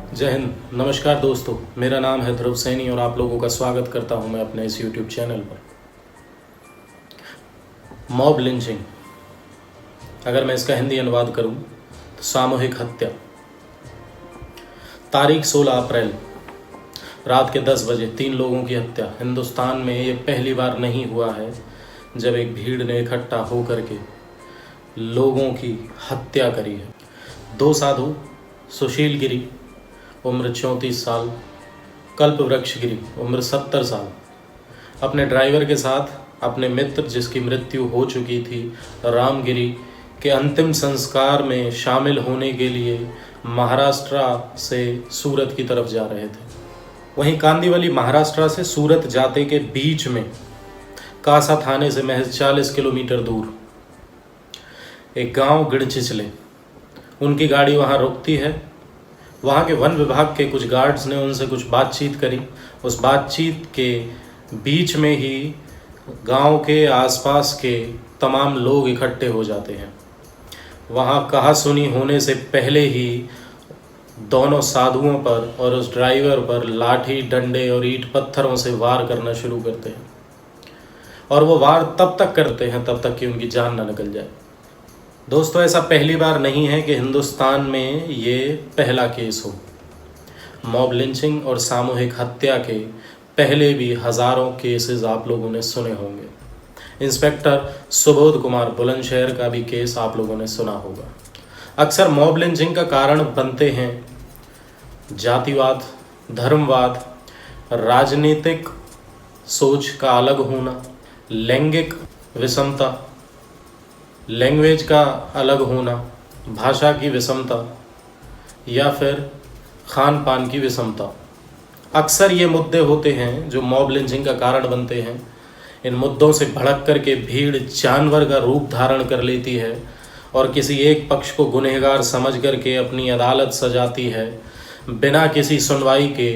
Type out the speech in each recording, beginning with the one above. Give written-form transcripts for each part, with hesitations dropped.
जय हिंद। नमस्कार दोस्तों, मेरा नाम है ध्रुव सैनी और आप लोगों का स्वागत करता हूं मैं अपने इस YouTube चैनल पर। मॉब लिंचिंग, अगर मैं इसका हिंदी अनुवाद करूं तो सामूहिक हत्या। तारीख 16 अप्रैल रात के 10 बजे 3 लोगों की हत्या। हिंदुस्तान में ये पहली बार नहीं हुआ है जब एक भीड़ ने इकट्ठा होकर के लोगों की हत्या करी है। 2 साधु, सुशील गिरी उम्र 34 साल, कल्पवृक्ष गिरी उम्र 70 साल, अपने ड्राइवर के साथ अपने मित्र जिसकी मृत्यु हो चुकी थी रामगिरी के अंतिम संस्कार में शामिल होने के लिए महाराष्ट्र से सूरत की तरफ जा रहे थे। वहीं कांदिवली महाराष्ट्र से सूरत जाते के बीच में कासा थाने से महज 40 किलोमीटर दूर एक गांव गिड़चिचले, उनकी गाड़ी वहां रुकती है। वहाँ के वन विभाग के कुछ गार्ड्स ने उनसे कुछ बातचीत करी। उस बातचीत के बीच में ही गांव के आसपास के तमाम लोग इकट्ठे हो जाते हैं। वहाँ कहा सुनी होने से पहले ही दोनों साधुओं पर और उस ड्राइवर पर लाठी, डंडे और ईंट पत्थरों से वार करना शुरू करते हैं। और वो वार तब तक करते हैं तब तक कि उनकी जान ना निकल जाए। दोस्तों, ऐसा पहली बार नहीं है कि हिंदुस्तान में ये पहला केस हो। मॉब लिंचिंग और सामूहिक हत्या के पहले भी हज़ारों केसेस आप लोगों ने सुने होंगे। इंस्पेक्टर सुबोध कुमार बुलंदशहर का भी केस आप लोगों ने सुना होगा। अक्सर मॉब लिंचिंग का कारण बनते हैं जातिवाद, धर्मवाद, राजनीतिक सोच का अलग होना, लैंगिक विषमता, लैंग्वेज का अलग होना, भाषा की विषमता या फिर खान पान की विषमता। अक्सर ये मुद्दे होते हैं जो मॉब लिंचिंग का कारण बनते हैं। इन मुद्दों से भड़क कर के भीड़ जानवर का रूप धारण कर लेती है और किसी एक पक्ष को गुनहगार समझ कर के अपनी अदालत सजाती है। बिना किसी सुनवाई के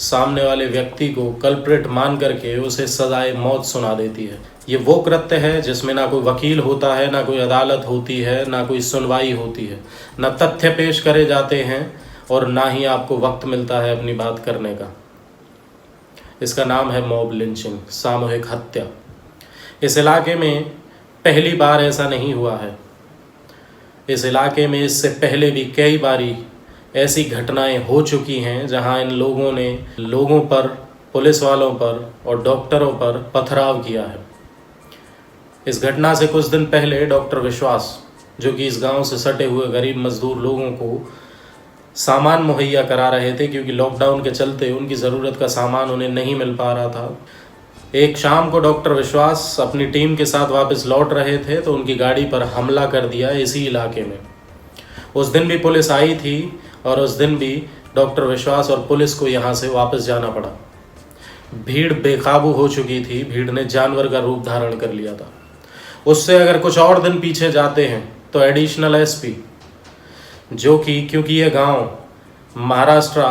सामने वाले व्यक्ति को कल्प्रिट मान करके उसे सजाए मौत सुना देती है। ये वो कृत्य है जिसमें ना कोई वकील होता है, ना कोई अदालत होती है, ना कोई सुनवाई होती है, ना तथ्य पेश करे जाते हैं और ना ही आपको वक्त मिलता है अपनी बात करने का। इसका नाम है मॉब लिंचिंग, सामूहिक हत्या। इस इलाके में पहली बार ऐसा नहीं हुआ है। इस इलाके में इससे पहले भी कई बारी ऐसी घटनाएं हो चुकी हैं जहां इन लोगों ने लोगों पर, पुलिस वालों पर और डॉक्टरों पर पथराव किया है। इस घटना से कुछ दिन पहले डॉक्टर विश्वास, जो कि इस गांव से सटे हुए गरीब मजदूर लोगों को सामान मुहैया करा रहे थे, क्योंकि लॉकडाउन के चलते उनकी ज़रूरत का सामान उन्हें नहीं मिल पा रहा था। एक शाम को डॉक्टर विश्वास अपनी टीम के साथ वापस लौट रहे थे तो उनकी गाड़ी पर हमला कर दिया इसी इलाके में। उस दिन भी पुलिस आई थी और उस दिन भी डॉक्टर विश्वास और पुलिस को यहाँ से वापस जाना पड़ा। भीड़ बेकाबू हो चुकी थी, भीड़ ने जानवर का रूप धारण कर लिया था। उससे अगर कुछ और दिन पीछे जाते हैं तो एडिशनल एसपी, जो कि क्योंकि यह गांव महाराष्ट्र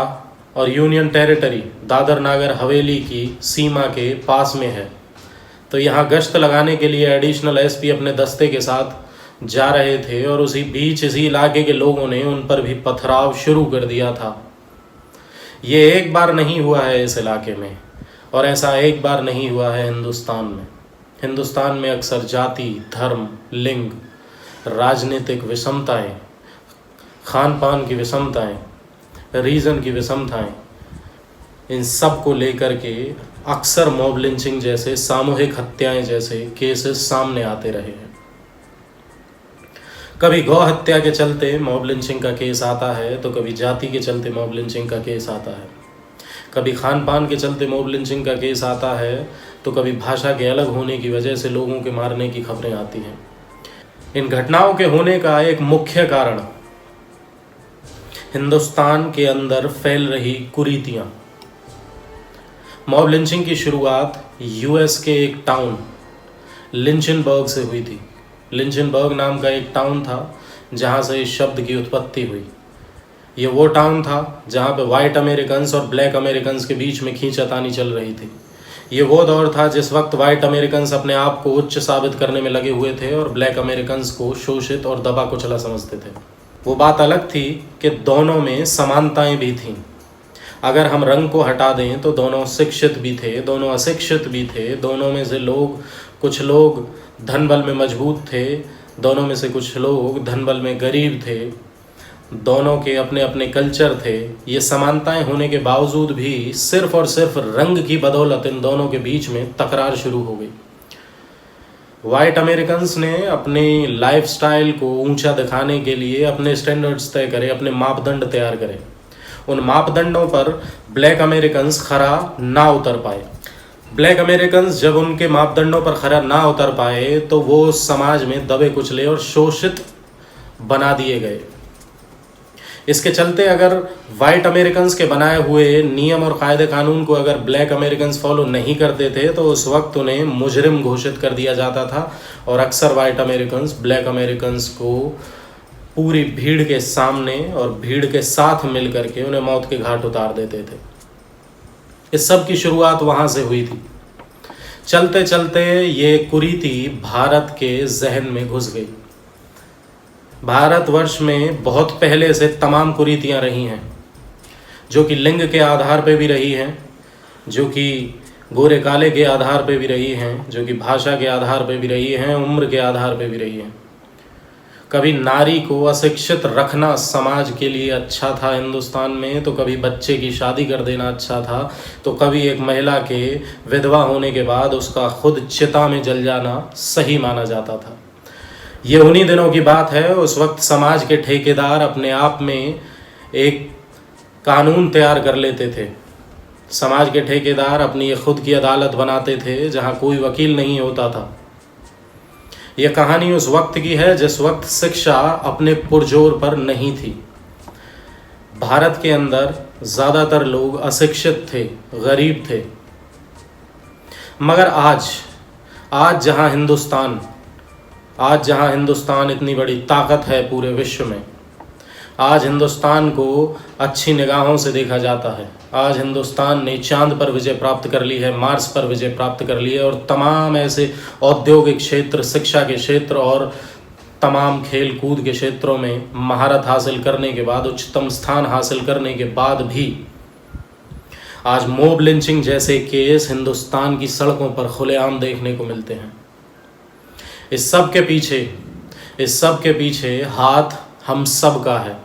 और यूनियन टेरिटरी दादर नागर हवेली की सीमा के पास में है, तो यहाँ गश्त लगाने के लिए एडिशनल एसपी अपने दस्ते के साथ जा रहे थे और उसी बीच इसी इलाके के लोगों ने उन पर भी पथराव शुरू कर दिया था। ये एक बार नहीं हुआ है इस इलाके में और ऐसा एक बार नहीं हुआ है हिंदुस्तान में। हिंदुस्तान में अक्सर जाति, धर्म, लिंग, राजनीतिक विषमताएं, खान पान की विषमताएं, रीजन की विषमताएं, इन सब को लेकर के अक्सर मॉब लिंचिंग जैसे, सामूहिक हत्याएं जैसे केसेस सामने आते रहे हैं। कभी गौ हत्या के चलते मॉब लिंचिंग का केस आता है तो कभी जाति के चलते मॉब लिंचिंग का केस आता है, कभी खान पान के चलते मॉब लिंचिंग का केस आता है तो कभी भाषा के अलग होने की वजह से लोगों के मारने की खबरें आती हैं। इन घटनाओं के होने का एक मुख्य कारण हिंदुस्तान के अंदर फैल रही कुरीतियां। मॉब लिंचिंग की शुरुआत यूएस के एक टाउन लिंचनबर्ग से हुई थी। लिंचनबर्ग नाम का एक टाउन था जहां से इस शब्द की उत्पत्ति हुई। ये वो टाउन था जहां पे वाइट अमेरिकन्स और ब्लैक अमेरिकन्स के बीच में खींचातानी चल रही थी। ये वो दौर था जिस वक्त वाइट अमेरिकन्स अपने आप को उच्च साबित करने में लगे हुए थे और ब्लैक अमेरिकन्स को शोषित और दबा कुचला समझते थे। वो बात अलग थी कि दोनों में समानताएं भी थीं। अगर हम रंग को हटा दें तो दोनों शिक्षित भी थे, दोनों अशिक्षित भी थे, दोनों में से कुछ लोग धन बल में मजबूत थे, दोनों में से कुछ लोग धन बल में गरीब थे, दोनों के अपने अपने कल्चर थे। ये समानताएं होने के बावजूद भी सिर्फ और सिर्फ रंग की बदौलत इन दोनों के बीच में तकरार शुरू हो गई। वाइट अमेरिकन्स ने अपनी लाइफस्टाइल को ऊंचा दिखाने के लिए अपने स्टैंडर्ड्स तय करे, अपने मापदंड तैयार करे। उन मापदंडों पर ब्लैक अमेरिकन्स खरा ना उतर पाए। ब्लैक अमेरिकन्स जब उनके मापदंडों पर खरा ना उतर पाए तो वो समाज में दबे कुचले और शोषित बना दिए गए। इसके चलते अगर वाइट अमेरिकन्स के बनाए हुए नियम और कायदे कानून को अगर ब्लैक अमेरिकन्स फॉलो नहीं करते थे तो उस वक्त उन्हें मुजरिम घोषित कर दिया जाता था और अक्सर वाइट अमेरिकन्स ब्लैक अमेरिकन्स को पूरी भीड़ के सामने और भीड़ के साथ मिल करके उन्हें मौत के घाट उतार देते थे। इस सब की शुरुआत वहाँ से हुई थी। चलते चलते ये कुरीति भारत के जहन में घुस गई। भारतवर्ष में बहुत पहले से तमाम कुरीतियाँ रही हैं, जो कि लिंग के आधार पे भी रही हैं, जो कि गोरे काले के आधार पे भी रही हैं, जो कि भाषा के आधार पे भी रही हैं, उम्र के आधार पे भी रही हैं। कभी नारी को अशिक्षित रखना समाज के लिए अच्छा था हिंदुस्तान में, तो कभी बच्चे की शादी कर देना अच्छा था, तो कभी एक महिला के विधवा होने के बाद उसका खुद चिता में जल जाना सही माना जाता था। ये उन्हीं दिनों की बात है। उस वक्त समाज के ठेकेदार अपने आप में एक कानून तैयार कर लेते थे। समाज के ठेकेदार अपनी खुद की अदालत बनाते थे जहाँ कोई वकील नहीं होता था। यह कहानी उस वक्त की है जिस वक्त शिक्षा अपने पुरजोर पर नहीं थी। भारत के अंदर ज़्यादातर लोग अशिक्षित थे, गरीब थे। मगर आज जहाँ हिंदुस्तान इतनी बड़ी ताकत है पूरे विश्व में, आज हिंदुस्तान को अच्छी निगाहों से देखा जाता है। आज हिंदुस्तान ने चांद पर विजय प्राप्त कर ली है, मार्स पर विजय प्राप्त कर ली है और तमाम ऐसे औद्योगिक क्षेत्र, शिक्षा के क्षेत्र और तमाम खेल कूद के क्षेत्रों में महारत हासिल करने के बाद, उच्चतम स्थान हासिल करने के बाद भी आज मॉब लिंचिंग जैसे केस हिंदुस्तान की सड़कों पर खुलेआम देखने को मिलते हैं। इस सब के पीछे हाथ हम सब का है।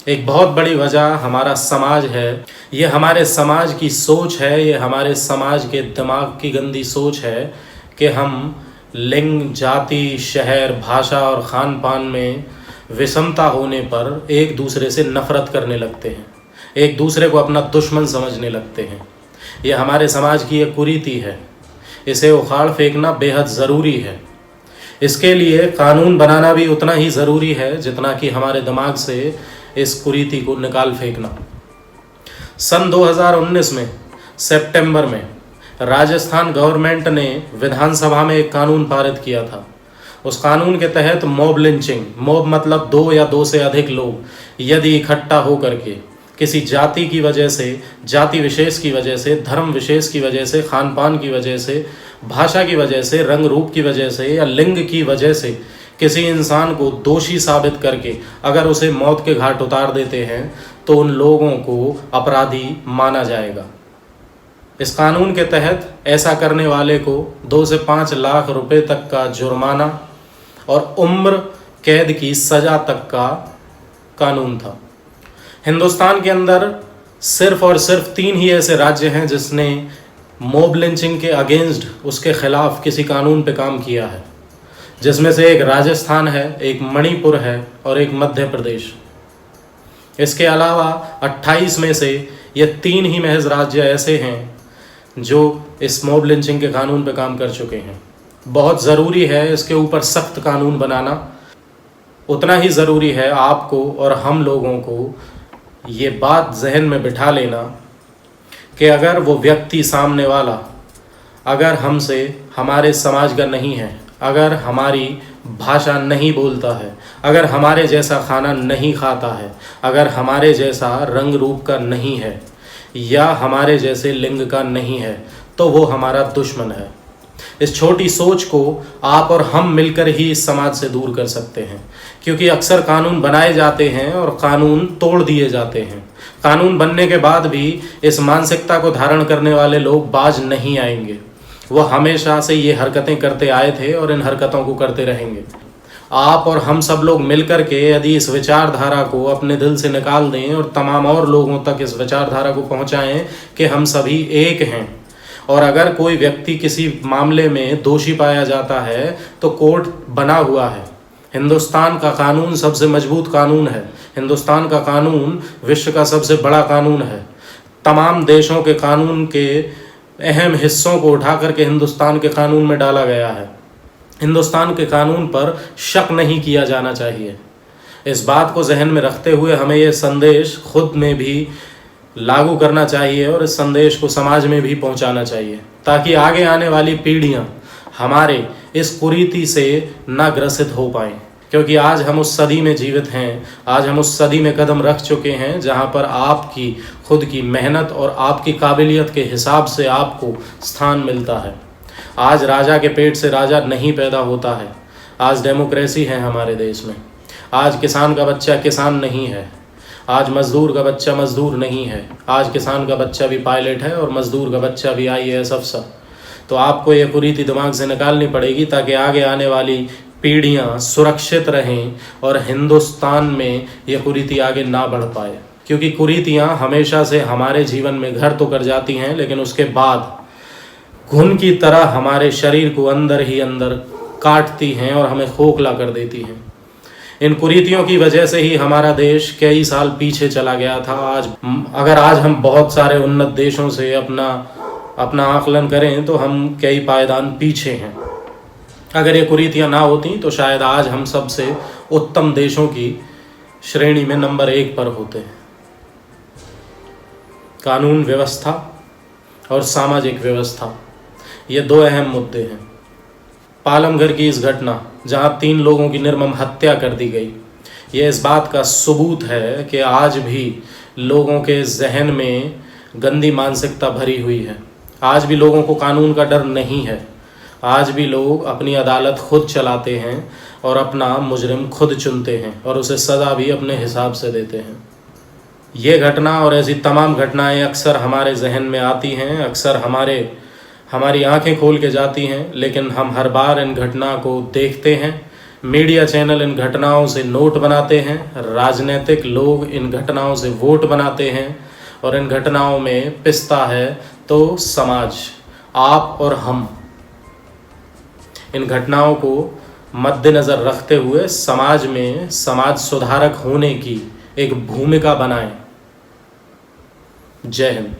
एक बहुत बड़ी वजह हमारा समाज है। ये हमारे समाज की सोच है, ये हमारे समाज के दिमाग की गंदी सोच है कि हम लिंग, जाति, शहर, भाषा और खान पान में विषमता होने पर एक दूसरे से नफरत करने लगते हैं, एक दूसरे को अपना दुश्मन समझने लगते हैं। ये हमारे समाज की एक कुरीति है। इसे उखाड़ फेंकना बेहद ज़रूरी है। इसके लिए कानून बनाना भी उतना ही ज़रूरी है जितना कि हमारे दिमाग से इस कुरीति को निकाल फेंकना। सन 2019 में सितंबर में राजस्थान गवर्नमेंट ने विधानसभा में एक कानून पारित किया था। उस कानून के तहत मॉब लिंचिंग, मॉब मतलब दो या दो से अधिक लोग यदि इकट्ठा हो करके किसी जाति की वजह से, जाति विशेष की वजह से, धर्म विशेष की वजह से, खान पान की वजह से, भाषा की वजह से, रंग रूप की वजह से या लिंग की वजह से किसी इंसान को दोषी साबित करके अगर उसे मौत के घाट उतार देते हैं तो उन लोगों को अपराधी माना जाएगा। इस कानून के तहत ऐसा करने वाले को 2 से 5 लाख रुपए तक का जुर्माना और उम्र कैद की सज़ा तक का कानून था। हिंदुस्तान के अंदर सिर्फ और सिर्फ 3 ही ऐसे राज्य हैं जिसने मॉब लिंचिंग के अगेंस्ट, उसके खिलाफ किसी कानून पे काम किया है, जिसमें से एक राजस्थान है, एक मणिपुर है और एक मध्य प्रदेश। इसके अलावा 28 में से ये 3 ही महज राज्य ऐसे हैं जो इस मॉब लिंचिंग के कानून पे काम कर चुके हैं। बहुत ज़रूरी है इसके ऊपर सख्त कानून बनाना। उतना ही ज़रूरी है आपको और हम लोगों को ये बात जहन में बिठा लेना कि अगर वो व्यक्ति सामने वाला अगर हमसे, हमारे समाज का नहीं है, अगर हमारी भाषा नहीं बोलता है, अगर हमारे जैसा खाना नहीं खाता है, अगर हमारे जैसा रंग रूप का नहीं है या हमारे जैसे लिंग का नहीं है, तो वो हमारा दुश्मन है। इस छोटी सोच को आप और हम मिलकर ही इस समाज से दूर कर सकते हैं, क्योंकि अक्सर कानून बनाए जाते हैं और कानून तोड़ दिए जाते हैं। कानून बनने के बाद भी इस मानसिकता को धारण करने वाले लोग बाज नहीं आएंगे। वो हमेशा से ये हरकतें करते आए थे और इन हरकतों को करते रहेंगे। आप और हम सब लोग मिलकर के यदि इस विचारधारा को अपने दिल से निकाल दें और तमाम और लोगों तक इस विचारधारा को पहुंचाएं कि हम सभी एक हैं, और अगर कोई व्यक्ति किसी मामले में दोषी पाया जाता है तो कोर्ट बना हुआ है। हिंदुस्तान का कानून सबसे मजबूत कानून है। हिंदुस्तान का कानून विश्व का सबसे बड़ा कानून है। तमाम देशों के कानून के अहम हिस्सों को उठा करके हिंदुस्तान के कानून में डाला गया है। हिंदुस्तान के कानून पर शक नहीं किया जाना चाहिए। इस बात को जहन में रखते हुए हमें यह संदेश खुद में भी लागू करना चाहिए और इस संदेश को समाज में भी पहुंचाना चाहिए, ताकि आगे आने वाली पीढ़ियां हमारे इस कुरीति से न ग्रसित हो पाएं। क्योंकि आज हम उस सदी में जीवित हैं, आज हम उस सदी में कदम रख चुके हैं जहां पर आपकी खुद की मेहनत और आपकी काबिलियत के हिसाब से आपको स्थान मिलता है। आज राजा के पेट से राजा नहीं पैदा होता है। आज डेमोक्रेसी है हमारे देश में। आज किसान का बच्चा किसान नहीं है। आज मजदूर का बच्चा मजदूर नहीं है। आज किसान का बच्चा भी पायलट है और मजदूर का बच्चा भी IAS अफसर। तो आपको ये कुरीति दिमाग से निकालनी पड़ेगी, ताकि आगे आने वाली पीढ़ियां सुरक्षित रहें और हिंदुस्तान में ये कुरीति आगे ना बढ़ पाए। क्योंकि कुरीतियां हमेशा से हमारे जीवन में घर तो कर जाती हैं, लेकिन उसके बाद घुन की तरह हमारे शरीर को अंदर ही अंदर काटती हैं और हमें खोखला कर देती हैं। इन कुरीतियों की वजह से ही हमारा देश कई साल पीछे चला गया था। आज हम बहुत सारे उन्नत देशों से अपना आकलन करें तो हम कई पायदान पीछे हैं। अगर ये कुरीतियां ना होती तो शायद आज हम सबसे उत्तम देशों की श्रेणी में नंबर 1 पर होते। कानून व्यवस्था और सामाजिक व्यवस्था, ये 2 अहम मुद्दे हैं। पालमघर की इस घटना जहां 3 लोगों की निर्मम हत्या कर दी गई, ये इस बात का सबूत है कि आज भी लोगों के जहन में गंदी मानसिकता भरी हुई है। आज भी लोगों को कानून का डर नहीं है। आज भी लोग अपनी अदालत खुद चलाते हैं और अपना मुजरिम खुद चुनते हैं और उसे सज़ा भी अपने हिसाब से देते हैं। ये घटना और ऐसी तमाम घटनाएं अक्सर हमारे जहन में आती हैं, अक्सर हमारी आंखें खोल के जाती हैं, लेकिन हम हर बार इन घटना को देखते हैं। मीडिया चैनल इन घटनाओं से नोट बनाते हैं, राजनीतिक लोग इन घटनाओं से वोट बनाते हैं और इन घटनाओं में पिसता है तो समाज, आप और हम। इन घटनाओं को मद्देनज़र रखते हुए समाज में समाज सुधारक होने की एक भूमिका बनाएं। जय हिंद।